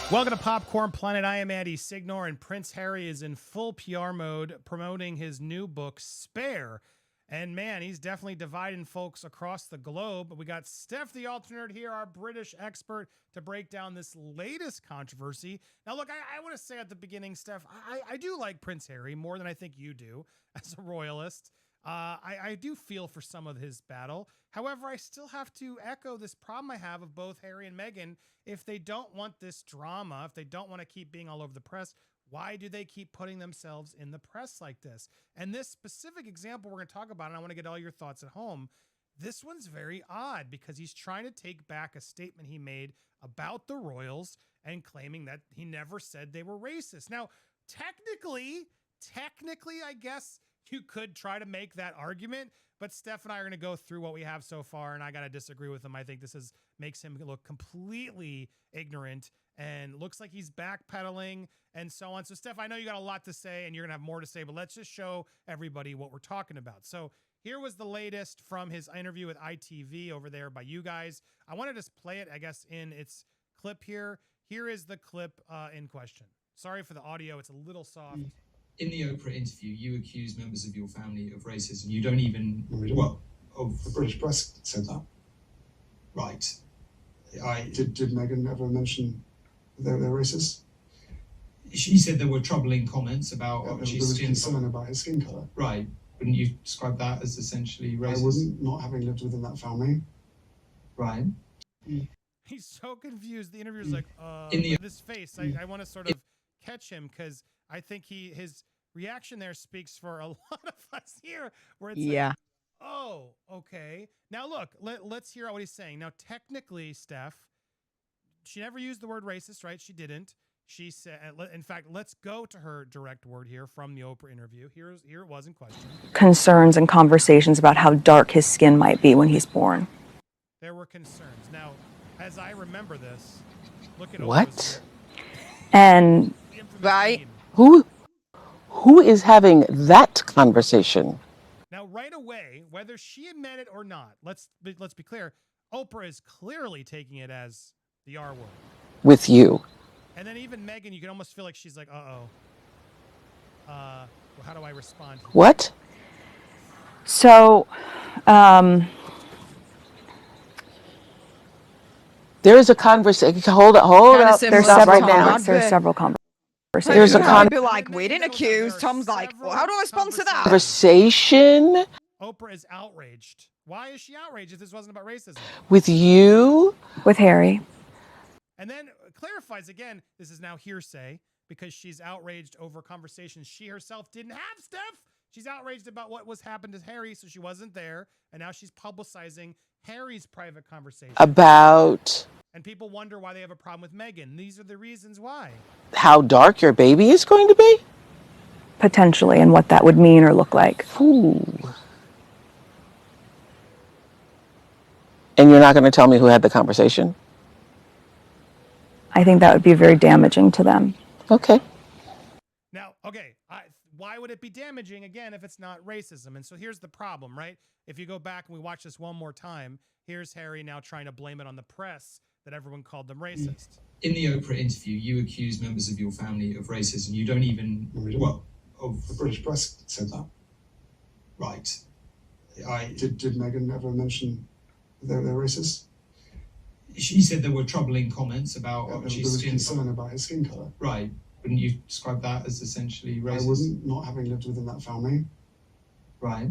Welcome to Popcorn Planet. I am Andy Signor, and Prince Harry is in full PR mode promoting his new book, Spare. And man, he's definitely dividing folks across the globe. But we got Steph the Alternate here, our British expert, to break down this latest controversy. Now, look, I want to say at the beginning, Steph, I do like Prince Harry more than I think you do as a royalist. I do feel for some of his battle. However, I still have to echo this problem I have of both Harry and Meghan. If they don't want this drama, if they don't want to keep being all over the press, why do they keep putting themselves in the press like this? And this specific example we're going to talk about, and I want to get all your thoughts at home, this one's very odd because he's trying to take back a statement he made about the royals and claiming that he never said they were racist. Now, technically, I guess you could try to make that argument, but Steph and I are going to go through what we have so far, and I got to disagree with him. I think this makes him look completely ignorant and looks like he's backpedaling and so on. So, Steph, I know you got a lot to say, and you're going to have more to say, but let's just show everybody what we're talking about. So here was the latest from his interview with ITV over there by you guys. I want to just play it, I guess, in its clip here. Here is the clip in question. Sorry for the audio. It's a little soft. In the Oprah interview, you accuse members of your family of racism. You don't even, the British press said that. Right. Did Meghan ever mention they're racist? She said there were troubling comments about Archie's skin concern about his skin colour. Right. Wouldn't you describe that as essentially racist? I wouldn't, not having lived within that family. Right. He's so confused. The interviewer's like, with this face. I want to sort of catch him because I think his reaction there speaks for a lot of us here, where it's like, oh, okay. Now look, let's hear out what he's saying. Now, technically, Steph, she never used the word racist, right? She didn't. She said, in fact, let's go to her direct word here from the Oprah interview. Here it was in question. Concerns and conversations about how dark his skin might be when he's born. There were concerns. Now, as I remember this, look at what? And right. Who is having that conversation? Now, right away, whether she admitted it or not, let's be clear. Oprah is clearly taking it as the R word. With you. And then even Meghan, you can almost feel like she's like, well, how do I respond? What? So, there is a conversation. Hold up. There's several conversations. There's a conversation. Like, we didn't accuse. Tom's like, well, how do I respond to that? Conversation. Oprah is outraged. Why is she outraged if this wasn't about racism? With you? With Harry. And then clarifies again, this is now hearsay because she's outraged over conversations she herself didn't have, Steph. She's outraged about what was happened to Harry, so she wasn't there. And now she's publicizing Harry's private conversation. About? And people wonder why they have a problem with Meghan. These are the reasons why. How dark your baby is going to be? Potentially, and what that would mean or look like. Ooh. And you're not going to tell me who had the conversation? I think that would be very damaging to them. Okay. Now, why would it be damaging, again, if it's not racism? And so here's the problem, right? If you go back and we watch this one more time, here's Harry now trying to blame it on the press that everyone called them racist. In the Oprah interview, you accuse members of your family of racism. You don't even, the British press said that. Right. Did Meghan ever mention they're racist? She said there were troubling comments about Archie's skin concern about his skin colour. Right. Wouldn't you describe that as essentially racist? I wouldn't, not having lived within that family. Right.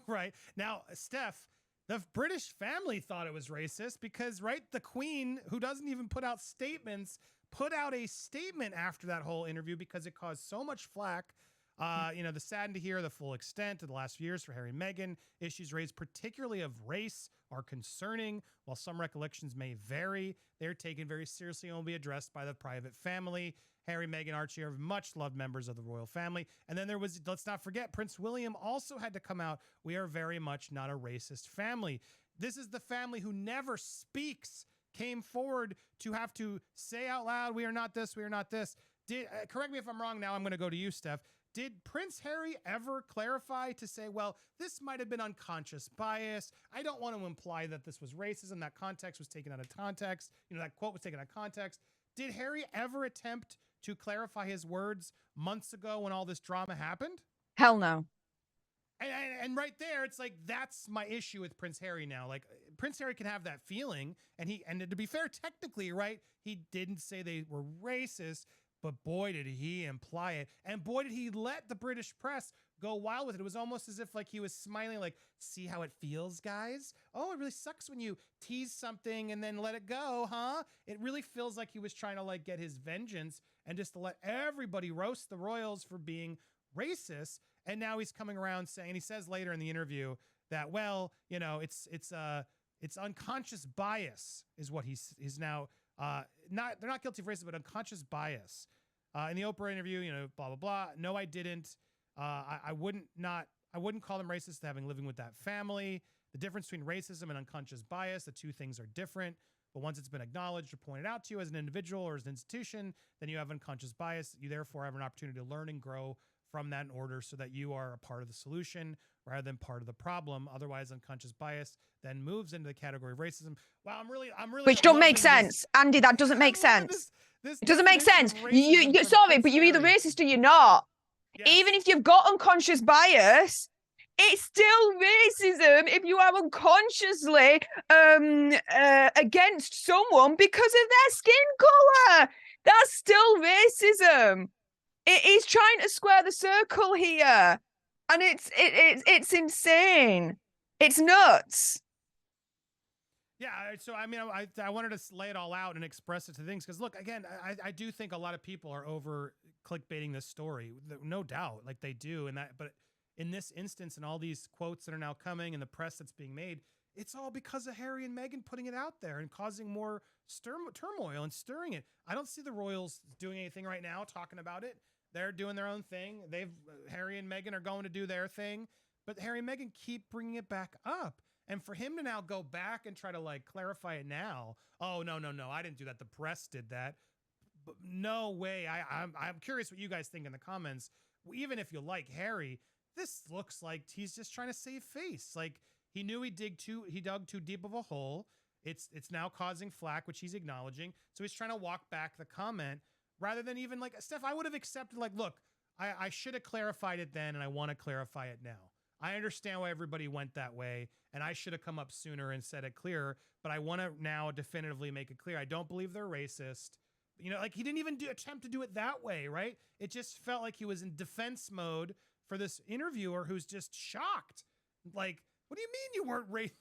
Right. Now, Steph, the British family thought it was racist because, right, the Queen, who doesn't even put out statements, put out a statement after that whole interview because it caused so much flack. The saddened to hear the full extent of the last few years for Harry and Meghan. Issues raised particularly of race are concerning. While some recollections may vary, they're taken very seriously and will be addressed by the private family. Harry, Meghan, Archie are much loved members of the royal family. And then there was, let's not forget, Prince William also had to come out. We are very much not a racist family. This is the family who never speaks, came forward to have to say out loud, we are not this, we are not this. Correct me if I'm wrong now, I'm going to go to you, Steph. Did Prince Harry ever clarify to say, well, this might have been unconscious bias. I don't want to imply that this was racism. That context was taken out of context. That quote was taken out of context. did Harry ever attempt to clarify his words months ago when all this drama happened? Hell no. And right there, it's like, that's my issue with Prince Harry now. Like, Prince Harry can have that feeling, and to be fair, technically, right, he didn't say they were racist, but boy, did he imply it. And boy, did he let the British press go wild with it. It was almost as if like he was smiling, like, see how it feels, guys? Oh, it really sucks when you tease something and then let it go, huh? It really feels like he was trying to like get his vengeance and just to let everybody roast the royals for being racist. And now he's coming around saying, and he says later in the interview that, well, you know, it's unconscious bias is what he's now, they're not guilty of racism, but unconscious bias. In the Oprah interview, you know, blah, blah, blah. No, I didn't. I wouldn't call them racist having living with that family. The difference between racism and unconscious bias, the two things are different. But once it's been acknowledged or pointed out to you as an individual or as an institution, then you have unconscious bias. You therefore have an opportunity to learn and grow from that in order so that you are a part of the solution rather than part of the problem. Otherwise, unconscious bias then moves into the category of racism. Wow, I'm really Which don't make sense. Andy, that doesn't make sense. It doesn't make sense. You sorry, but you're either racist or you're not. Yes. Even if you've got unconscious bias, it's still racism if you are unconsciously against someone because of their skin color. That's still racism. It is trying to square the circle here, and it's insane. It's nuts. Yeah, so I mean, I wanted to lay it all out and express it to things because look, again, I do think a lot of people are over clickbaiting this story, no doubt, like they do, but in this instance, and all these quotes that are now coming and the press that's being made, it's all because of Harry and Meghan putting it out there and causing more turmoil and stirring it. I don't see the royals doing anything right now, talking about it. They're doing their own thing. Harry and Meghan are going to do their thing, but Harry and Meghan keep bringing it back up. And for him to now go back and try to like clarify it now, oh no, I didn't do that. The press did that. But no way. I'm curious what you guys think in the comments. Even if you like Harry, this looks like he's just trying to save face. Like he knew he dug too deep of a hole. It's now causing flack, which he's acknowledging. So he's trying to walk back the comment rather than even like Steph. I would have accepted like, look, I should have clarified it then, and I want to clarify it now. I understand why everybody went that way, and I should have come up sooner and said it clearer, but I want to now definitively make it clear. I don't believe they're racist. You know, like he didn't even attempt to do it that way, right? It just felt like he was in defense mode for this interviewer who's just shocked. Like, what do you mean you weren't racist?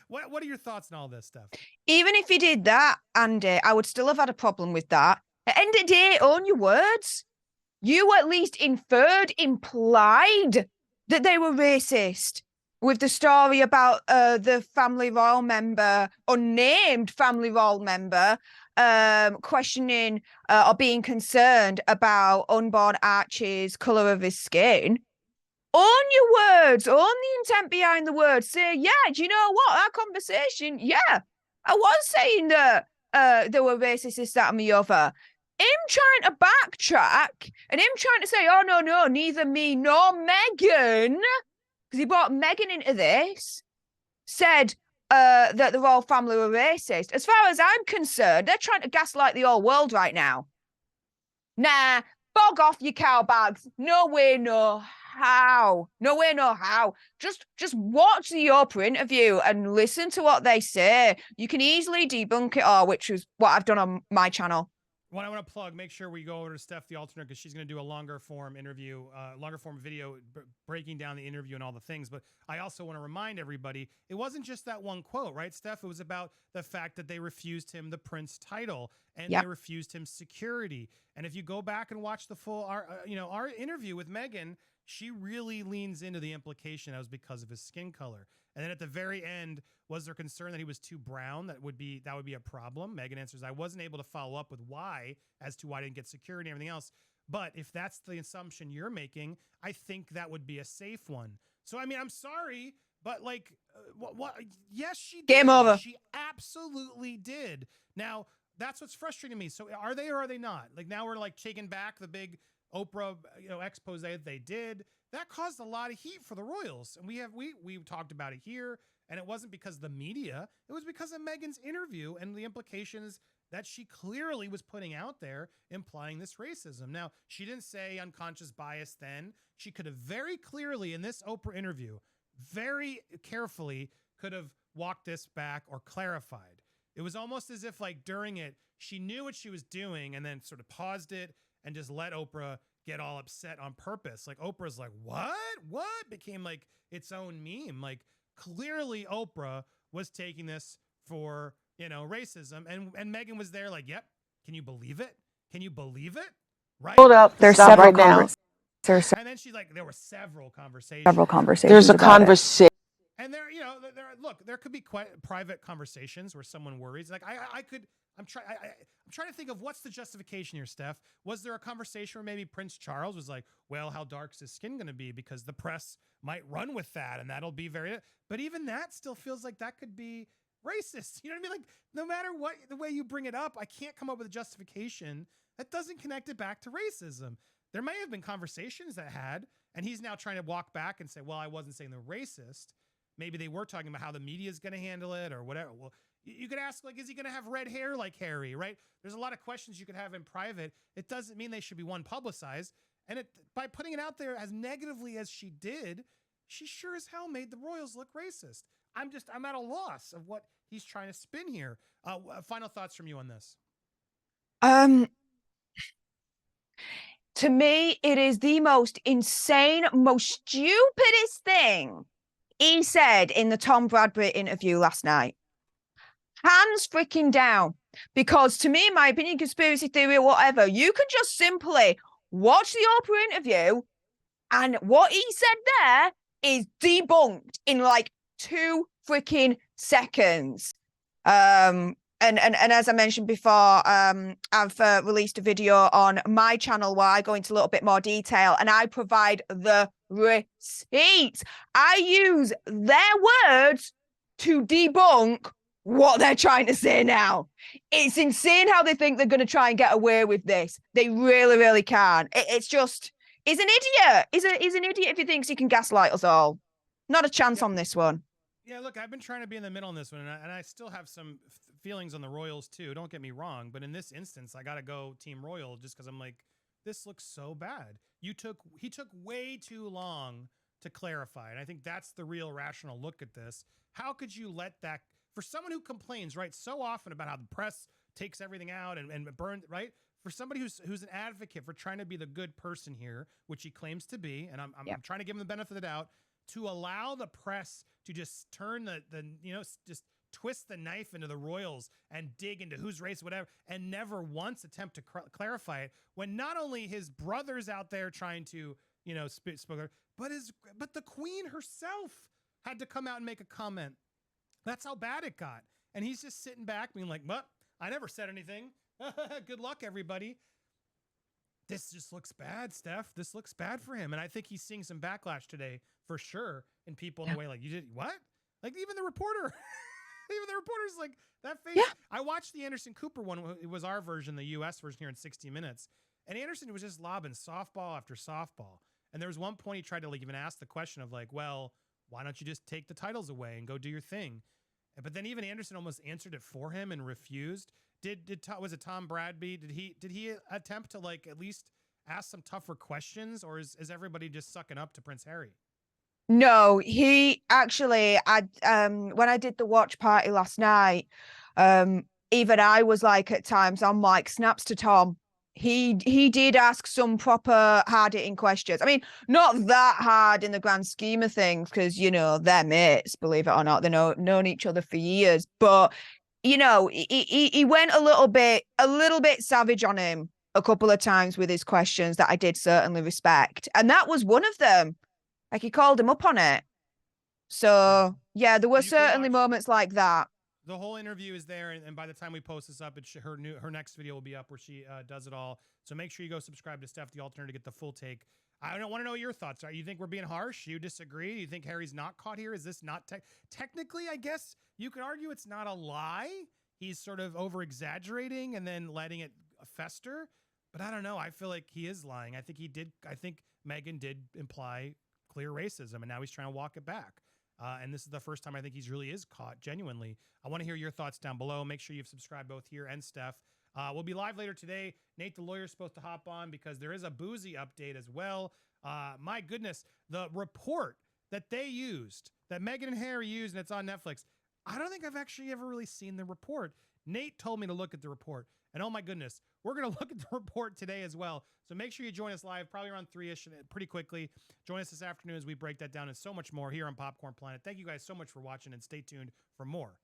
What are your thoughts on all this stuff? Even if he did that, Andy, I would still have had a problem with that. At the end of the day, own your words. You at least implied that they were racist with the story about the family royal member, unnamed family royal member, questioning or being concerned about unborn Archie's colour of his skin. Own your words, own the intent behind the words. Say, yeah, do you know what? Our conversation, yeah, I was saying that they were racist, this, that, and the other. Him trying to backtrack and him trying to say, oh, no, neither me nor Meghan, because he brought Meghan into this, said that the royal family were racist. As far as I'm concerned, they're trying to gaslight the whole world right now. Nah, bog off your cow bags. No way, no how. No way, no how. Just watch the Oprah interview and listen to what they say. You can easily debunk it all, which is what I've done on my channel. What I want to plug, make sure we go over to Steph the alternate because she's going to do a longer form interview, longer form video breaking down the interview and all the things. But I also want to remind everybody, it wasn't just that one quote, right, Steph? It was about the fact that they refused him the prince title and they refused him security. And if you go back and watch the full, our interview with Meghan, she really leans into the implication that was because of his skin color. And then at the very end, was there concern that he was too brown? That would be a problem. Meghan answers, I wasn't able to follow up with why, as to why I didn't get security and everything else. But if that's the assumption you're making, I think that would be a safe one. So, I mean, I'm sorry, but like, what? Yes, she did. Game over. She absolutely did. Now, that's what's frustrating me. So are they or are they not? Like now we're like taking back the big Oprah, expose that they did. That caused a lot of heat for the royals. And we've talked about it here And it wasn't because of the media. It was because of Meghan's interview and the implications that she clearly was putting out there, implying this racism. Now, she didn't say unconscious bias then. She could have very clearly, in this Oprah interview, very carefully could have walked this back or clarified. It was almost as if, like, during it, she knew what she was doing and then sort of paused it and just let Oprah get all upset on purpose. Like, Oprah's like, what? Became like its own meme. Like, clearly Oprah was taking this for, racism. And Meghan was there like, yep. Can you believe it? Can you believe it? Right. Hold up. There's Stop several right now. And then she's like, there were several conversations. There's a about it. conversation. And there could be quite private conversations where someone worries. Like I'm trying to think of what's the justification here, Steph. Was there a conversation where maybe Prince Charles was like, well, how dark's his skin going to be? Because the press might run with that and that'll be but even that still feels like that could be racist. You know what I mean? Like, no matter what, the way you bring it up, I can't come up with a justification that doesn't connect it back to racism. There may have been conversations that had, and he's now trying to walk back and say, well, I wasn't saying they're racist. Maybe they were talking about how the media is going to handle it or whatever. Well, you could ask, like, is he going to have red hair like Harry, right? There's a lot of questions you could have in private. It doesn't mean they should be publicized. And by putting it out there as negatively as she did, she sure as hell made the royals look racist. I'm at a loss of what he's trying to spin here. Final thoughts from you on this. To me, it is the most insane, most stupidest thing he said in the Tom Bradby interview last night. Hands freaking down. Because to me, in my opinion, conspiracy theory or whatever, you can just simply watch the Oprah interview and what he said there is debunked in like 2 freaking seconds. And as I mentioned before, I've released a video on my channel where I go into a little bit more detail and I provide the receipts. I use their words to debunk what they're trying to say now. It's insane how they think they're going to try and get away with this. They really, really can. It's just, he's an idiot. He's an idiot if he thinks he can gaslight us all. Not a chance on this one. Yeah, look, I've been trying to be in the middle on this one, and I still have some feelings on the Royals too. Don't get me wrong, but in this instance, I got to go Team Royal just because I'm like, this looks so bad. He took way too long to clarify, and I think that's the real rational look at this. How could you let that, for someone who complains, right, so often about how the press takes everything out and burns, right? For somebody who's an advocate for trying to be the good person here, which he claims to be, and I'm trying to give him the benefit of the doubt, to allow the press to just turn just twist the knife into the royals and dig into who's race, whatever, and never once attempt to clarify it, when not only his brother's out there trying to, but the queen herself had to come out and make a comment. That's how bad it got. And he's just sitting back being like, well, I never said anything. Good luck, everybody. This just looks bad, Steph. This looks bad for him. And I think he's seeing some backlash today for sure. And people in a way like, you did what? Like even the reporter's like, that face. Yeah. I watched the Anderson Cooper one. It was our version, the US version here in 60 Minutes. And Anderson was just lobbing softball after softball. And there was one point he tried to even ask the question of like, well, why don't you just take the titles away and go do your thing? But then even Anderson almost answered it for him and refused. Was it Tom Bradby? Did he attempt to like at least ask some tougher questions, or is everybody just sucking up to Prince Harry? No, he actually, when I did the watch party last night, even I was like at times, I'm like, snaps to Tom. He did ask some proper hard-hitting questions. I mean, not that hard in the grand scheme of things, because, they're mates, believe it or not. They've known each other for years. But, he went a little bit savage on him a couple of times with his questions that I did certainly respect. And that was one of them. Like, he called him up on it. So, yeah, there were certainly moments like that. The whole interview is there, and by the time we post this up, her next video will be up where she does it all. So make sure you go subscribe to Steph the Alternative to get the full take. I don't want to know your thoughts. You think we're being harsh? You disagree? You think Harry's not caught here? Is this not technically? I guess you could argue it's not a lie. He's sort of over exaggerating and then letting it fester. But I don't know. I feel like he is lying. I think Meghan did imply clear racism, and now he's trying to walk it back. And this is the first time I think he's really is caught genuinely. I want to hear your thoughts down below. Make sure you've subscribed both here and Steph. We'll be live later today. Nate, the lawyer, is supposed to hop on because there is a boozy update as well. My goodness, the report that they used, that Meghan and Harry used, and it's on Netflix. I don't think I've actually ever really seen the report. Nate told me to look at the report, and oh my goodness, we're going to look at the report today as well. So make sure you join us live, probably around 3-ish, pretty quickly. Join us this afternoon as we break that down and so much more here on Popcorn Planet. Thank you guys so much for watching, and stay tuned for more